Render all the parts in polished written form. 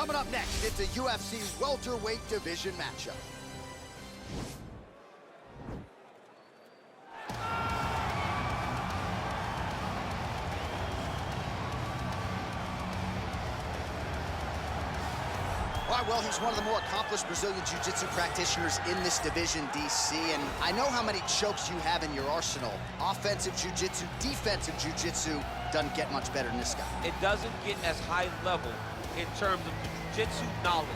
Coming up next, it's a UFC welterweight division matchup. All right, well, he's one of the more accomplished Brazilian Jiu-Jitsu practitioners in this division, DC, and I know how many chokes you have in your arsenal. Offensive Jiu-Jitsu, defensive Jiu-Jitsu, doesn't get much better than this guy. It doesn't get as high level in terms of Jiu-Jitsu knowledge.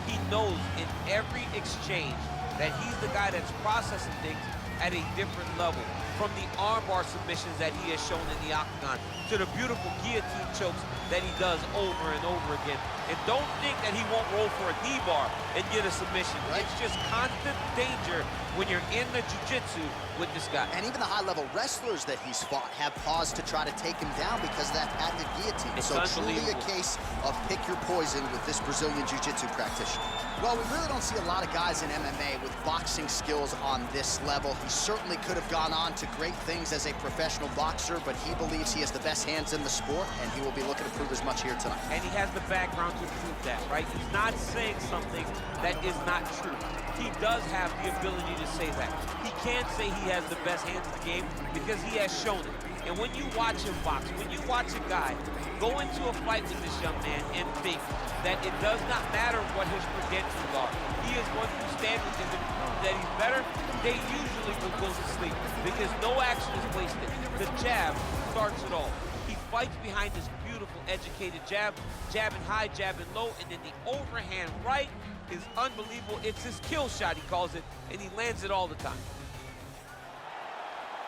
He knows in every exchange that he's the guy that's processing things at a different level. From the armbar submissions that he has shown in the octagon to the beautiful guillotine chokes that he does over and over again. And don't think that he won't roll for a knee bar and get a submission. Right. It's just constant danger when you're in the jiu-jitsu with this guy. And even the high-level wrestlers that he's fought have paused to try to take him down because of that patented guillotine. It's so truly a case of pick your poison with this Brazilian jiu-jitsu practitioner. Well, we really don't see a lot of guys in MMA with boxing skills on this level. He certainly could have gone on to great things as a professional boxer, but he believes he has the best hands in the sport, and he will be looking to prove as much here tonight. And he has the background to prove that, right? He's not saying something that is not true. He does have the ability to say that. He can't say he has the best hands in the game because he has shown it. And when you watch him box, when you watch a guy go into a fight with this young man and think that it does not matter what his credentials are, he is going to stand with him and prove that he's better, they usually will go to sleep because no action is wasted. The jab starts it all. He fights behind this beautiful, educated jab, jabbing high, jabbing low, and then the overhand right is unbelievable. It's his kill shot, he calls it, and he lands it all the time.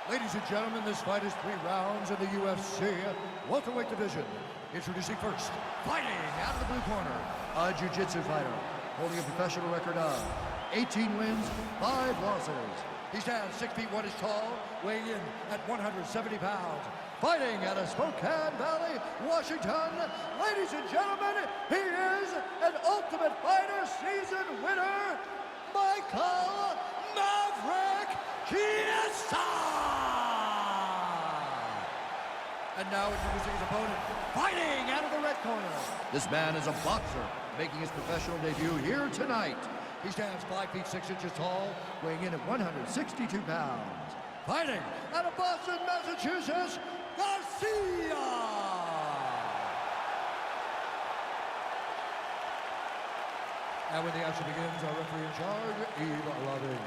Ladies and gentlemen, this fight is 3 rounds in the UFC welterweight division. Introducing first, fighting out of the blue corner, a jiu-jitsu fighter holding a professional record of 18 wins, 5 losses. He stands 6 feet 1 inch tall, weighing in at 170 pounds. Fighting out of Spokane Valley, Washington, ladies and gentlemen, he is an Ultimate Fighter season winner, Michael Maverick Chiesa! And now introducing his opponent, fighting out of the red corner. This man is a boxer, making his professional debut here tonight. He stands 5 feet 6 inches tall, weighing in at 162 pounds. Fighting out of Boston, Massachusetts, Garcia! And when the action begins, our referee in charge, Eve Loving.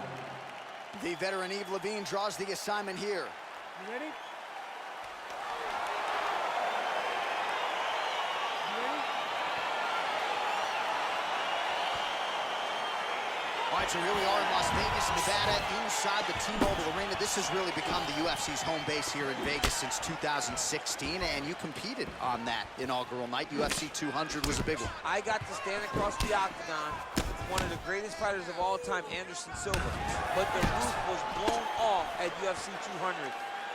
The veteran Yves Levine draws the assignment here. You ready? All right, so here we are in Las Vegas, Nevada, inside the T-Mobile Arena. This has really become the UFC's home base here in Vegas since 2016, and you competed on that inaugural night. UFC 200 was a big one. I got to stand across the octagon with one of the greatest fighters of all time, Anderson Silva, but the roof was blown off at UFC 200.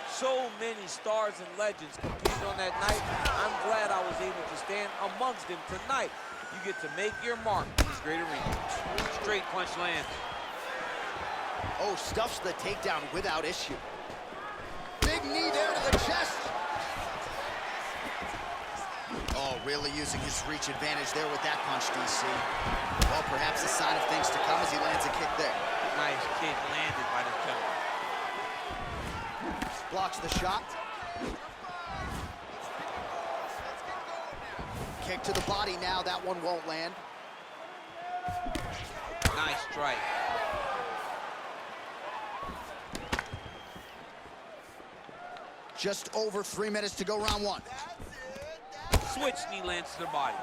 So many stars and legends competed on that night. I'm glad I was able to stand amongst them tonight. You get to make your mark in this great arena. Straight punch lands. Oh, stuffs the takedown without issue. Big knee there to the chest. Oh, really using his reach advantage there with that punch, DC. Well, perhaps a sign of things to come as he lands a kick there. Nice kick landed by the gentleman. Blocks the shot. Kick to the body now, that one won't land. Nice strike. Just over 3 minutes to go, round 1. Switch knee lands to the body.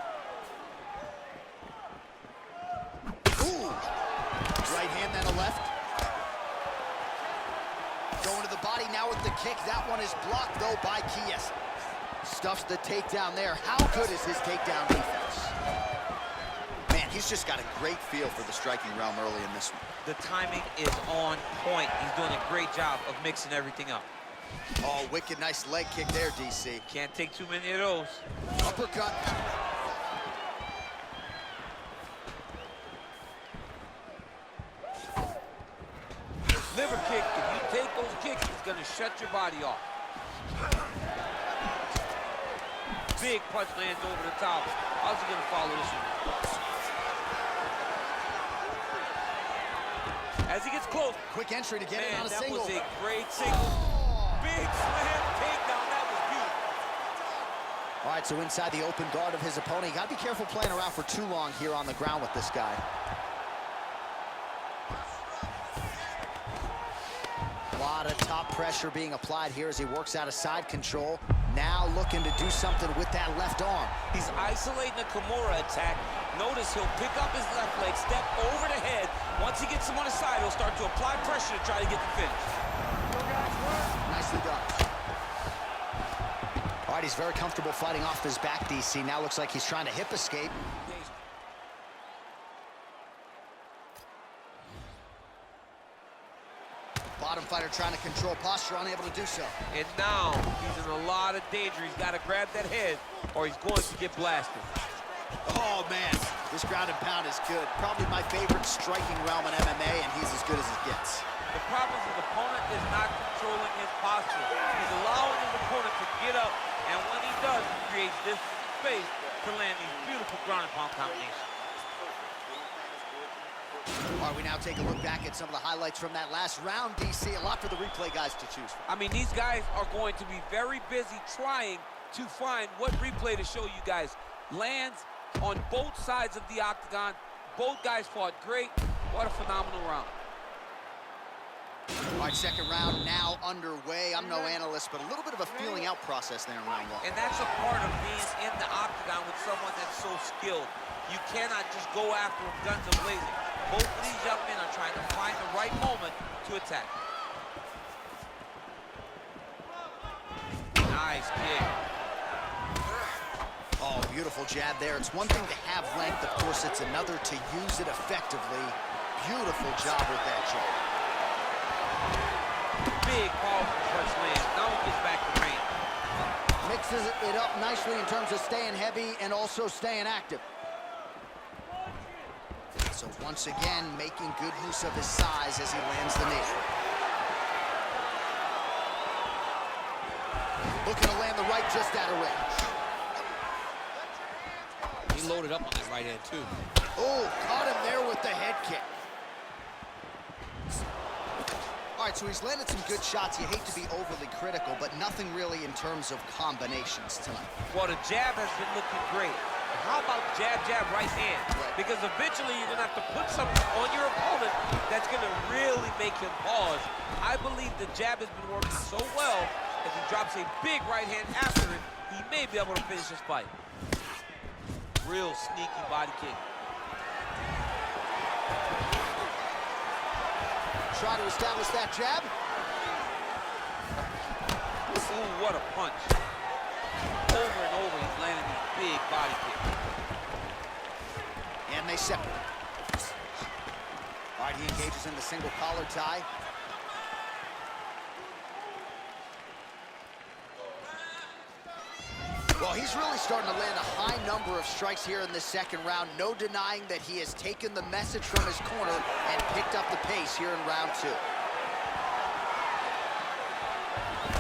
Ooh. Right hand, then a left. Going to the body now with the kick. That one is blocked, though, by Chiesa. Stuffs the takedown there. How good is his takedown defense? Man, he's just got a great feel for the striking realm early in this one. The timing is on point. He's doing a great job of mixing everything up. Oh, wicked nice leg kick there, DC. Can't take too many of those. Uppercut. Liver kick, if you take those kicks, it's gonna shut your body off. Big punch lands over the top. How's he gonna follow this one? As he gets close. Quick entry to get it on a single. That was a great single. Big slam takedown. That was beautiful. All right, so inside the open guard of his opponent. You got to be careful playing around for too long here on the ground with this guy. A lot of top pressure being applied here as he works out of side control. Now looking to do something with that left arm. He's isolating a Kimura attack. Notice he'll pick up his left leg, step over the head. Once he gets him on the side, he'll start to apply pressure to try to get the finish. Nicely done. All right, he's very comfortable fighting off his back, DC. Now looks like he's trying to hip escape. Bottom fighter trying to control posture, unable to do so. And now he's in a lot of danger. He's got to grab that head or he's going to get blasted. Oh, man, this ground and pound is good. Probably my favorite striking realm in MMA, and he's as good as it gets. The problem is his opponent is not controlling his posture. He's allowing his opponent to get up, and when he does, he creates this space to land these beautiful ground and pound combinations. All right, we now take a look back at some of the highlights from that last round, DC. A lot for the replay guys to choose from. I mean, these guys are going to be very busy trying to find what replay to show you guys. Lands on both sides of the octagon. Both guys fought great. What a phenomenal round. All right, second round now underway. I'm no analyst, but a little bit of a feeling out process there in round one. And that's a part of being in the octagon with someone that's so skilled. You cannot just go after him guns a-blazing. Both of these young men are trying to find the right moment to attack. Nice kick. Oh, beautiful jab there. It's one thing to have length, of course, it's another to use it effectively. Beautiful job with that jab. Big powerful punch lands. Now he gets back to range. Mixes it up nicely in terms of staying heavy and also staying active. So once again, making good use of his size as he lands the knee. Looking to land the right just out of range. He loaded up on that right hand, too. Oh, caught him there with the head kick. All right, so he's landed some good shots. You hate to be overly critical, but nothing really in terms of combinations tonight. Well, the jab has been looking great. How about jab, jab, right hand? Right. Because eventually you're going to have to put something on your opponent that's going to really make him pause. I believe the jab has been working so well, if he drops a big right hand after it, he may be able to finish this fight. Real sneaky body kick. Try to establish that jab. Ooh, what a punch. Over and over, he's landing these big body kicks. And they separate. All right, he engages in the single collar tie. Well, he's really starting to land a high number of strikes here in this second round. No denying that he has taken the message from his corner and picked up the pace here in round two.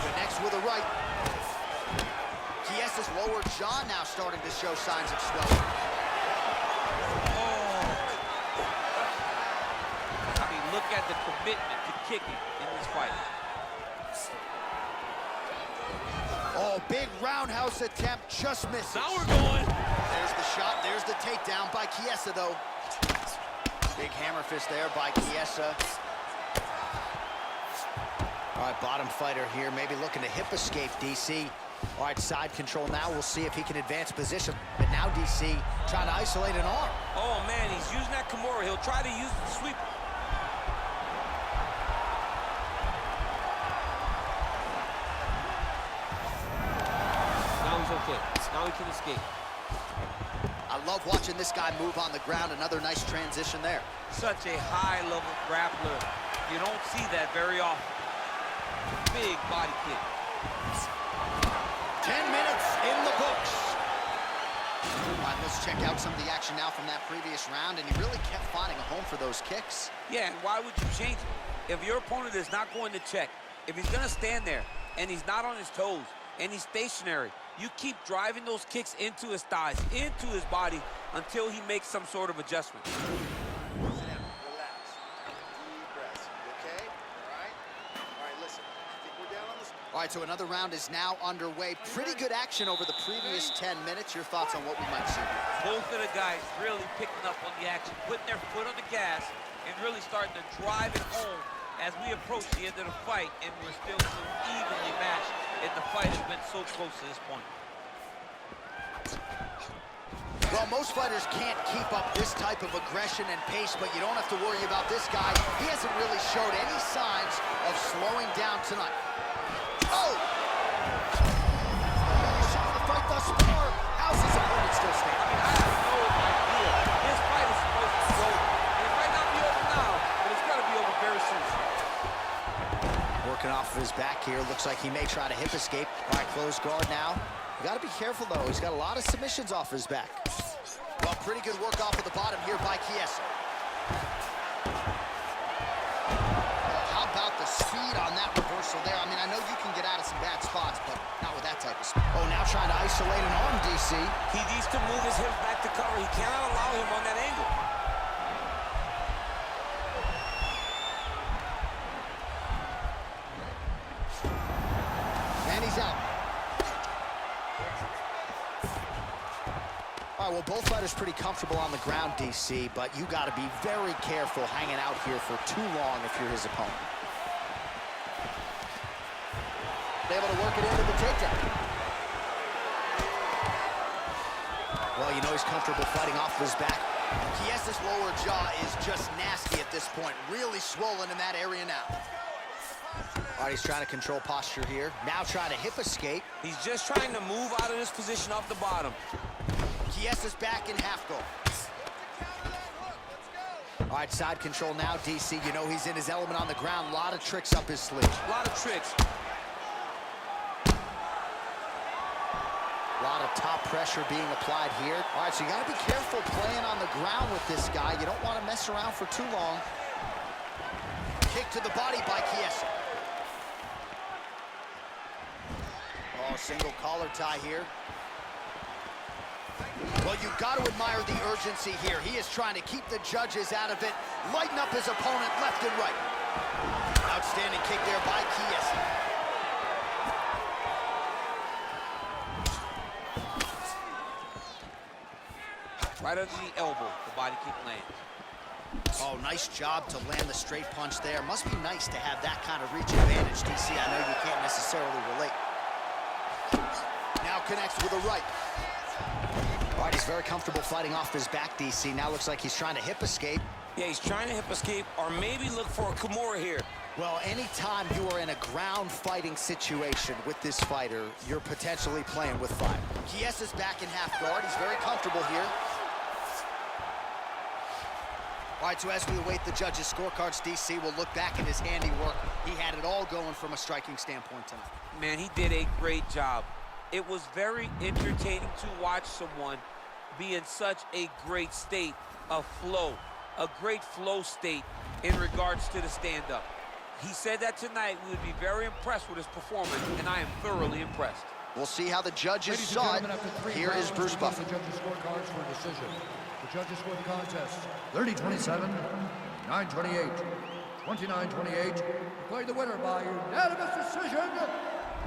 Connects with a right. Chiesa's lower jaw now starting to show signs of swelling. Oh. I mean, look at the commitment to kicking in this fight. Oh, big roundhouse attempt, just misses. Now we're going. There's the shot, there's the takedown by Chiesa, though. Big hammer fist there by Chiesa. All right, bottom fighter here, maybe looking to hip escape, DC. All right, side control now. We'll see if he can advance position. But now DC trying to isolate an arm. Oh, man, he's using that Kimura. He'll try to use the sweep. Now he's okay. Now he can escape. I love watching this guy move on the ground. Another nice transition there. Such a high-level grappler. You don't see that very often. Big body kick. 10 minutes in the books. All right, let's check out some of the action now from that previous round, and he really kept finding a home for those kicks. Yeah, and why would you change it? If your opponent is not going to check, if he's going to stand there and he's not on his toes and he's stationary, You keep driving those kicks into his thighs, into his body, until he makes some sort of adjustment. Sit down, relax, deep breaths, okay? All right, listen, I think we're down on this. All right, so another round is now underway. Pretty good action over the previous 10 minutes. Your thoughts on what we might see? Both of the guys really picking up on the action, putting their foot on the gas, and really starting to drive it home as we approach the end of the fight, and we're still so evenly matched, and the fight has been so close to this point. Well, most fighters can't keep up this type of aggression and pace, but you don't have to worry about this guy. He hasn't really showed any signs of slowing down tonight. Oh! You saw the fight thus far. How's his opponent still standing? I have no idea. This fight is supposed to be over. It might not be over now, but it's got to be over very soon. Working off of his back here. Looks like he may try to hip escape. All right, closed guard now. You got to be careful, though. He's got a lot of submissions off his back. Well, pretty good work off of the bottom here by Chiesa. How about the speed on that reversal there? I mean, I know you can get out of some bad spots, but not with that type of speed. Oh, now trying to isolate an arm, DC. He needs to move his hips back to cover. He cannot allow him on that angle. And he's out. All right, well, both fighters pretty comfortable on the ground, DC, but you got to be very careful hanging out here for too long if you're his opponent. Able to work it into the takedown. Well, you know he's comfortable fighting off his back. Chiesa's lower jaw is just nasty at this point. Really swollen in that area now. All right, he's trying to control posture here. Now trying to hip escape. He's just trying to move out of this position off the bottom. Chiesa's back in half guard. All right, side control now, DC. You know he's in his element on the ground. A lot of tricks up his sleeve. A lot of tricks. A lot of top pressure being applied here. All right, so you got to be careful playing on the ground with this guy. You don't want to mess around for too long. Kick to the body by Chiesa. Oh, single collar tie here. Well, you've got to admire the urgency here. He is trying to keep the judges out of it, lighten up his opponent left and right. Outstanding kick there by Chiesa. Right under the elbow, the body kick lands. Oh, nice job to land the straight punch there. Must be nice to have that kind of reach advantage, DC. I know you can't necessarily relate. Now connects with a right. All right, he's very comfortable fighting off his back, DC. Now looks like he's trying to hip escape. Yeah, he's trying to hip escape or maybe look for a Kimura here. Well, anytime you are in a ground fighting situation with this fighter, you're potentially playing with fire. Chiesa's back in half guard. He's very comfortable here. All right, so as we await the judges' scorecards, DC will look back at his handiwork. He had it all going from a striking standpoint tonight. Man, he did a great job. It was very entertaining to watch someone be in such a great state of flow, a great flow state in regards to the stand-up. He said that tonight we would be very impressed with his performance, and I am thoroughly impressed. We'll see how the judges saw it. Here is Bruce Buffer. The judges' scorecards for a decision. The judges scored the contest 30-27, 9-28, 29-28. Declared the winner by unanimous decision,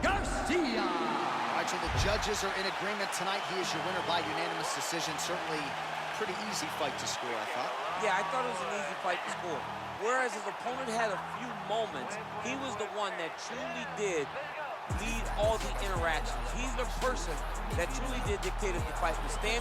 Garcia. All right, so the judges are in agreement tonight. He is your winner by unanimous decision. Certainly pretty easy fight to score, I thought. Yeah, I thought it was an easy fight to score. Whereas his opponent had a few moments, he was the one that truly did lead all the interactions. He's the person that truly did dictate if the fight was standing